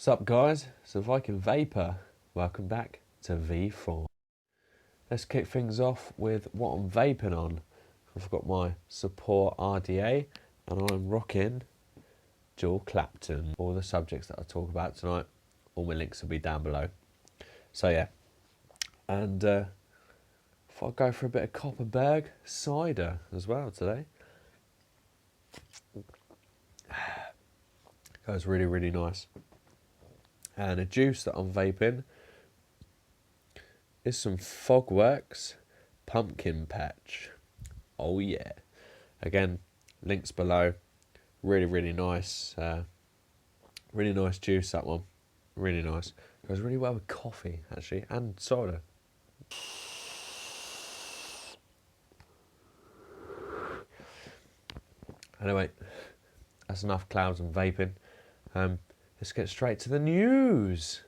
Sup guys, it's the Viking Vapor. Welcome back to V4. Let's kick things off with what I'm vaping on. I've got my Support RDA and I'm rocking Dual Clapton. All the subjects that I talk about tonight, all my links will be down below. So yeah, and if I go for a bit of Copperberg cider as well today. Goes really, really nice. And a juice that I'm vaping is some Fogwerks pumpkin patch. Oh yeah. Again, links below. Really, really nice. Really nice juice, that one. Really nice. Goes really well with coffee, actually, and soda. Anyway, that's enough clouds and vaping. Let's get straight to the news.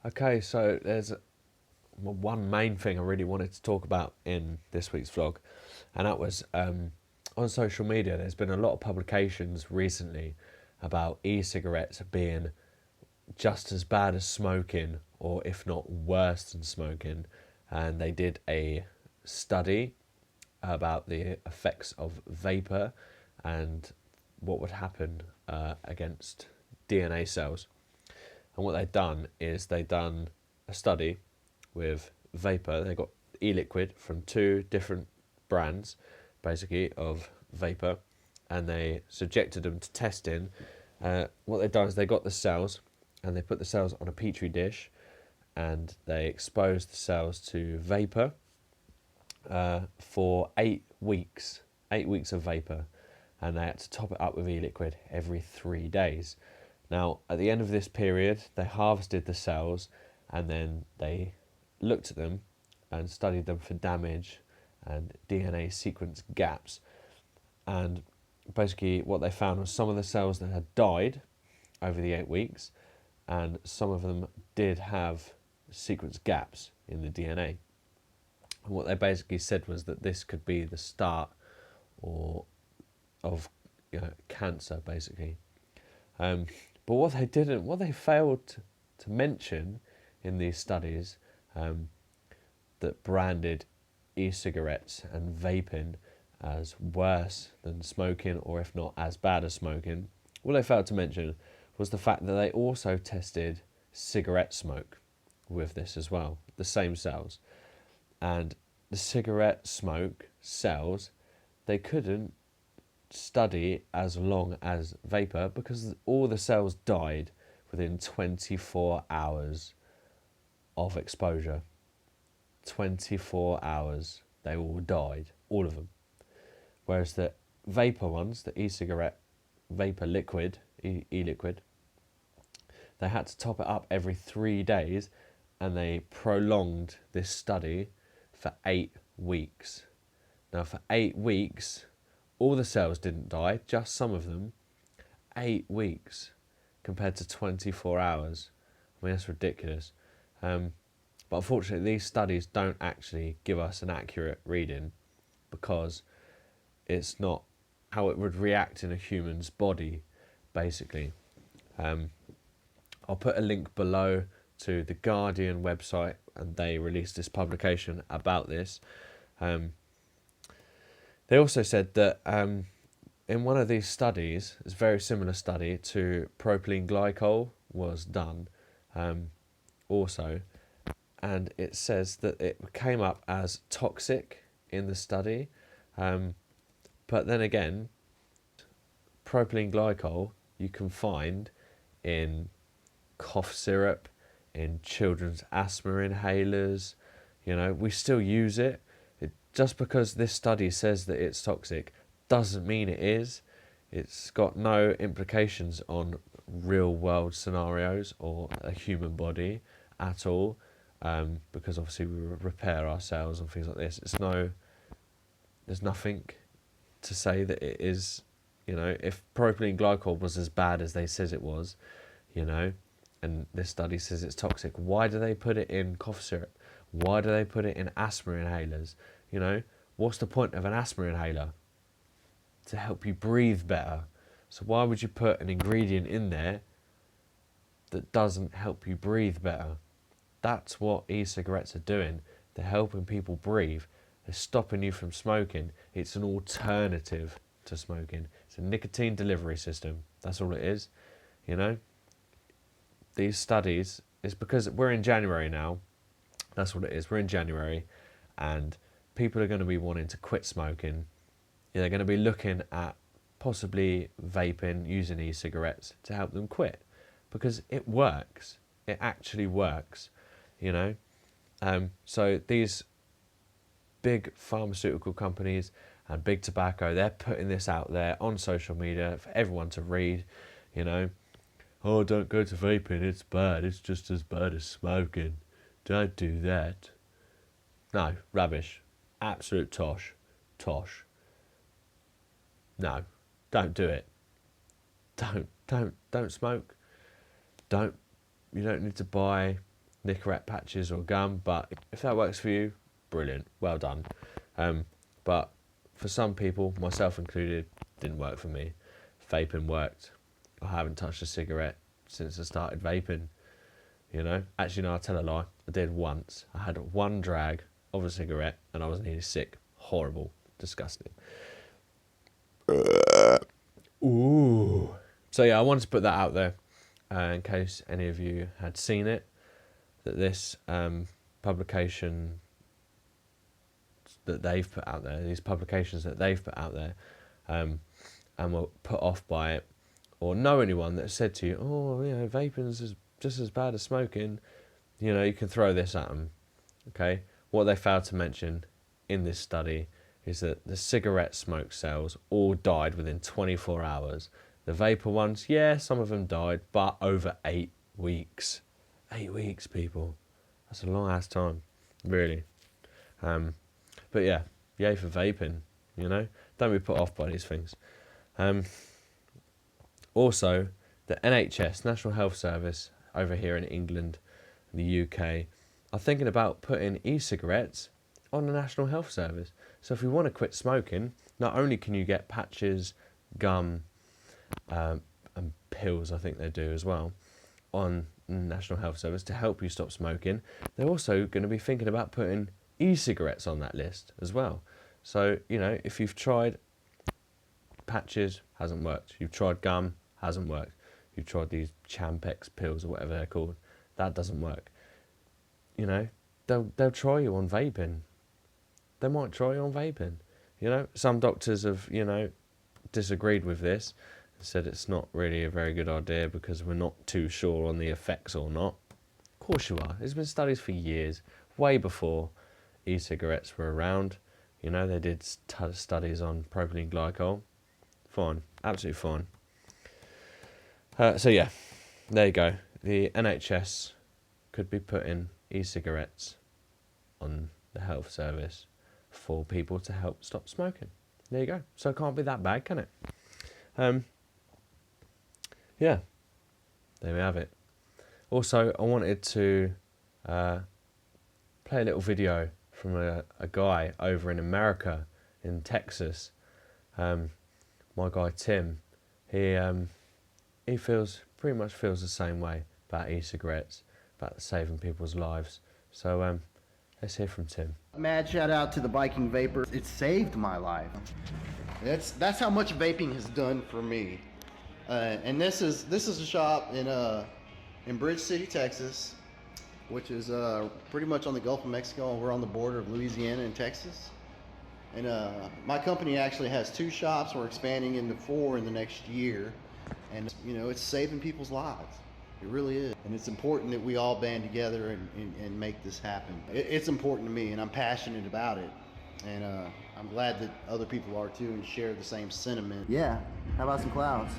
Okay, so there's one main thing I really wanted to talk about in this week's vlog, and that was on social media there's been a lot of publications recently about e-cigarettes being just as bad as smoking, or if not worse than smoking, and they did a study about the effects of vapor and what would happen against DNA cells. And what they've done is they've done a study with vapor. They got e-liquid from 2 different brands, basically, of vapor, and they subjected them to testing. What they've done is they got the cells and they put the cells on a petri dish and they exposed the cells to vapor for 8 weeks. 8 weeks of vapor, and they had to top it up with e-liquid every 3 days. Now, at the end of this period, they harvested the cells and then they looked at them and studied them for damage and DNA sequence gaps. And basically what they found was some of the cells that had died over the 8 weeks, and some of them did have sequence gaps in the DNA. And what they basically said was that this could be the start of cancer, basically. But what they failed to mention in these studies that branded e-cigarettes and vaping as worse than smoking, or if not as bad as smoking, what they failed to mention was the fact that they also tested cigarette smoke with this as well, the same cells. And the cigarette smoke cells, they couldn't study as long as vapor because all the cells died within 24 hours of exposure. 24 hours, they all died, all of them. Whereas the vapor ones, the e-cigarette vapor liquid, e-liquid, they had to top it up every 3 days, and they prolonged this study for 8 weeks. Now, for 8 weeks, all the cells didn't die, just some of them. 8 weeks compared to 24 hours. I mean, that's ridiculous. But unfortunately, these studies don't actually give us an accurate reading because it's not how it would react in a human's body, basically. I'll put a link below to the Guardian website, and they released this publication about this. They also said that in one of these studies, it's a very similar study to propylene glycol was done also, and it says that it came up as toxic in the study, but then again, propylene glycol you can find in cough syrup, in children's asthma inhalers. We still use it. Just because this study says that it's toxic doesn't mean it is. It's got no implications on real world scenarios or a human body at all, because obviously we repair our cells and things like this. There's nothing to say that it is. If propylene glycol was as bad as they says it was, and this study says it's toxic, why do they put it in cough syrup? Why do they put it in asthma inhalers? What's the point of an asthma inhaler? To help you breathe better. So why would you put an ingredient in there that doesn't help you breathe better? That's what e-cigarettes are doing. They're helping people breathe. They're stopping you from smoking. It's an alternative to smoking. It's a nicotine delivery system. That's all it is. You know, these studies, it's because we're in January now. That's what it is. We're in January, and people are going to be wanting to quit smoking. They're going to be looking at possibly vaping, using e-cigarettes to help them quit, because it works. It actually works, you know. So these big pharmaceutical companies and big tobacco, they're putting this out there on social media for everyone to read, you know. Oh, don't go to vaping, it's bad. It's just as bad as smoking. Don't do that. No, rubbish. Absolute tosh. Tosh. No, don't do it. Don't smoke. You don't need to buy cigarette patches or gum, but if that works for you, brilliant, well done. But for some people, myself included, didn't work for me. Vaping worked. I haven't touched a cigarette since I started vaping, you know. Actually, no, I'll tell a lie. I did once. I had one drag of a cigarette and I was nearly sick. Horrible. Disgusting. Ooh. So yeah, I wanted to put that out there in case any of you had seen it, that this publication that they've put out there, these publications that they've put out there, and were put off by it, or know anyone that said to you, oh, you know, vaping's is just as bad as smoking, you know, you can throw this at them, okay? What they failed to mention in this study is that the cigarette smoke cells all died within 24 hours. The vapor ones, yeah, some of them died, but over 8 weeks. 8 weeks, people. That's a long ass time, really. But yeah, yay for vaping, you know? Don't be put off by these things. Also, the NHS, National Health Service, over here in England, the UK, are thinking about putting e-cigarettes on the National Health Service. So if you want to quit smoking, not only can you get patches, gum, and pills, I think they do as well, on the National Health Service to help you stop smoking, they're also going to be thinking about putting e-cigarettes on that list as well. So, you know, if you've tried patches, hasn't worked. You've tried gum, hasn't worked. You've tried these Champex pills or whatever they're called, that doesn't work. You know, they'll try you on vaping. They might try you on vaping. You know, some doctors have, you know, disagreed with this and said it's not really a very good idea because we're not too sure on the effects or not. Of course you are. There's been studies for years, way before e-cigarettes were around. You know, they did studies on propylene glycol. Fine, absolutely fine. So yeah, there you go. The NHS could be putting e-cigarettes on the health service for people to help stop smoking. There you go. So it can't be that bad, can it? Yeah, there we have it. Also, I wanted to play a little video from a guy over in America, in Texas. My guy Tim, he pretty much feels the same way about e-cigarettes, about saving people's lives. So let's hear from Tim. Mad shout out to the Viking Vapers. It saved my life. That's how much vaping has done for me. And this is a shop in Bridge City, Texas, which is pretty much on the Gulf of Mexico, and we're on the border of Louisiana and Texas. And my company actually has 2 shops. We're expanding into 4 in the next year. And, you know, it's saving people's lives. It really is. And it's important that we all band together and make this happen. It's important to me, and I'm passionate about it. And I'm glad that other people are too and share the same sentiment. Yeah, how about some clouds?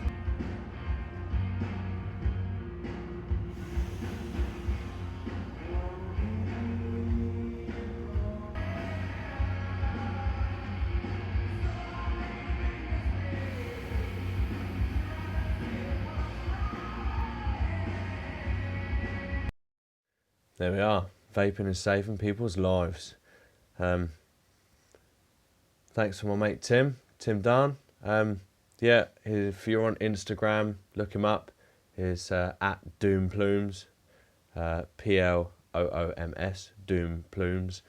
There we are. Vaping is saving people's lives. thanks to my mate Tim Dunn. Yeah, if you're on Instagram, look him up. He's at Doom Plumes, PLOOMS, Doom Plumes.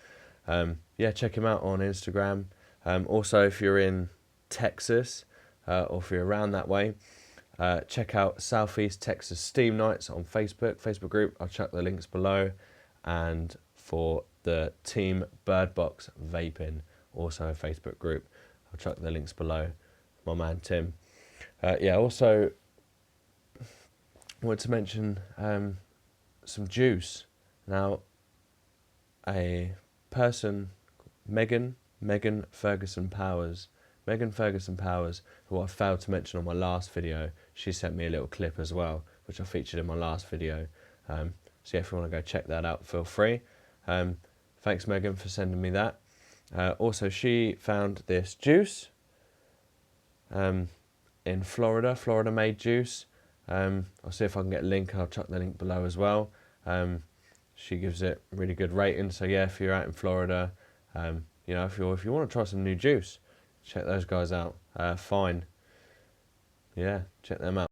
Yeah, check him out on Instagram. Also, if you're in Texas, or if you're around that way, check out Southeast Texas Steam Nights on Facebook group. I'll chuck the links below. And for the Team Birdbox Vaping, also a Facebook group, I'll chuck the links below. My man Tim. Yeah, also I wanted to mention some juice. Now, a person, Megan Ferguson Powers, who I failed to mention on my last video, she sent me a little clip as well, which I featured in my last video. So yeah, if you want to go check that out, feel free. Thanks, Megan, for sending me that. Also, she found this juice in Florida made juice. I'll see if I can get a link. I'll chuck the link below as well. She gives it really good rating. So yeah, if you're out in Florida, you know, if you want to try some new juice, check those guys out. Fine. Yeah, check them out.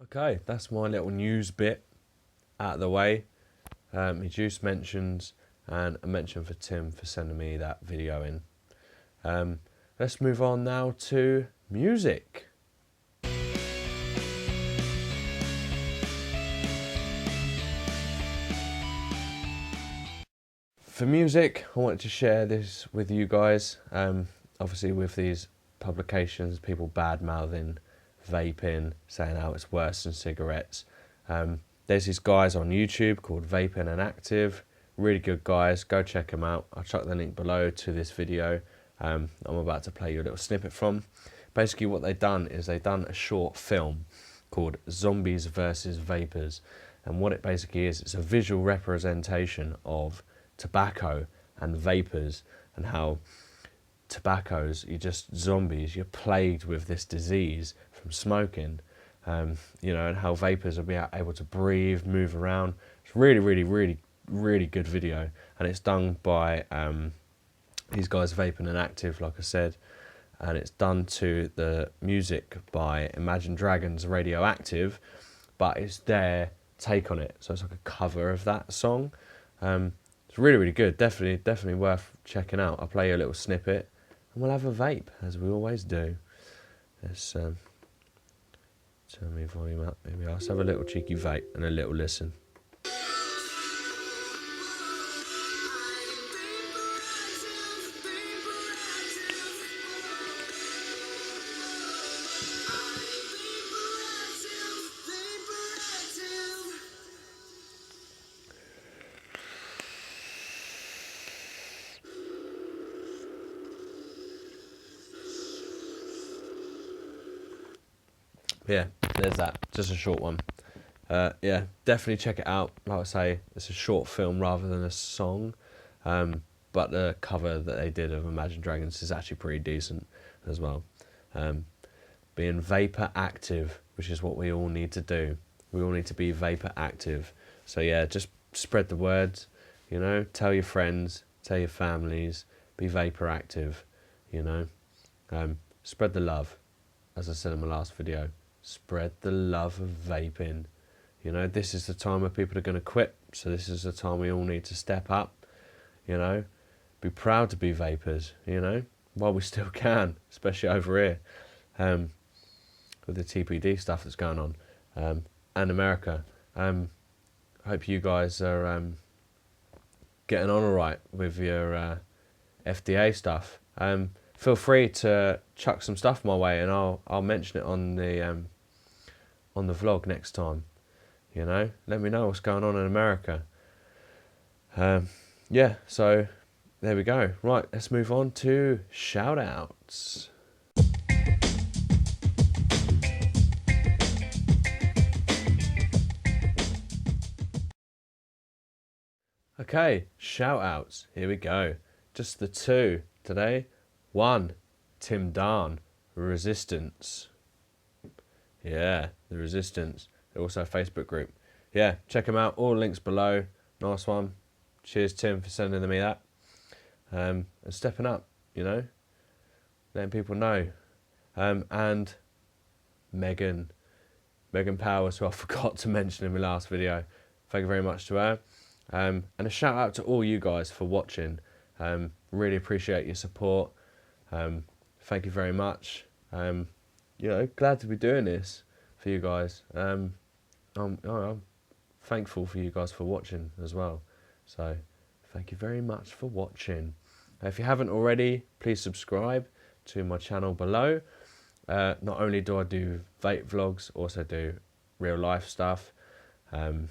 Okay, that's my little news bit out of the way. My juice mentions, and a mention for Tim for sending me that video in. Let's move on now to music. For music, I wanted to share this with you guys. Obviously, with these publications, people bad-mouthing vaping, saying how it's worse than cigarettes. There's these guys on YouTube called Vaping and Active. Really good guys. Go check them out. I'll chuck the link below to this video. I'm about to play you a little snippet from. Basically, what they've done is they've done a short film called Zombies versus Vapers. And what it basically is, it's a visual representation of tobacco and vapors, and how tobacco's, you're just zombies, you're plagued with this disease from smoking, you know, and how vapors will be able to breathe, move around. It's really good video, and it's done by these guys Vaping and Active, like I said, and it's done to the music by Imagine Dragons Radioactive, but it's their take on it, so it's like a cover of that song. It's really good. Definitely worth checking out. I'll play you a little snippet, and we'll have a vape, as we always do. Let's turn my volume up. Maybe I'll just have a little cheeky vape and a little listen. Yeah, there's that. Just a short one. Yeah, definitely check it out. Like I say, it's a short film rather than a song. But the cover that they did of Imagine Dragons is actually pretty decent as well. Being vapor active, which is what we all need to do. We all need to be vapor active. So yeah, just spread the word, you know, tell your friends, tell your families, be vapor active, you know. Spread the love, as I said in my last video. Spread the love of vaping. You know, this is the time where people are going to quit, so this is the time we all need to step up, you know. Be proud to be vapors, you know, while we still can, especially over here, with the TPD stuff that's going on, and America. I hope you guys are getting on all right with your FDA stuff. Feel free to chuck some stuff my way, and I'll mention it on the vlog next time. You know, let me know what's going on in America. Yeah, so there we go. Right, let's move on to shoutouts. Okay, shoutouts. Here we go. Just the two today. One, Tim Dunn, Resistance. Yeah, the Resistance. They're also a Facebook group. Yeah, check them out. All links below. Nice one. Cheers, Tim, for sending me that. And stepping up, you know. letting people know. And Megan Powers, who I forgot to mention in my last video. Thank you very much to her. And a shout out to all you guys for watching. Really appreciate your support. Thank you very much. You know, glad to be doing this for you guys. I'm thankful for you guys for watching as well. So thank you very much for watching. If you haven't already, please subscribe to my channel below. Not only do I do vape vlogs, also do real life stuff, and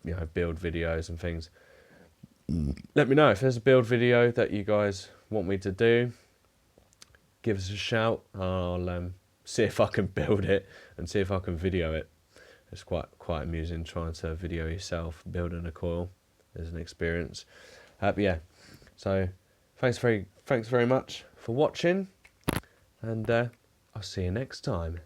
you know, build videos and things. Let me know if there's a build video that you guys want me to do. Give us a shout. I'll see if I can build it and see if I can video it. It's quite amusing trying to video yourself building a coil as an experience. But yeah, so thanks very much for watching, and I'll see you next time.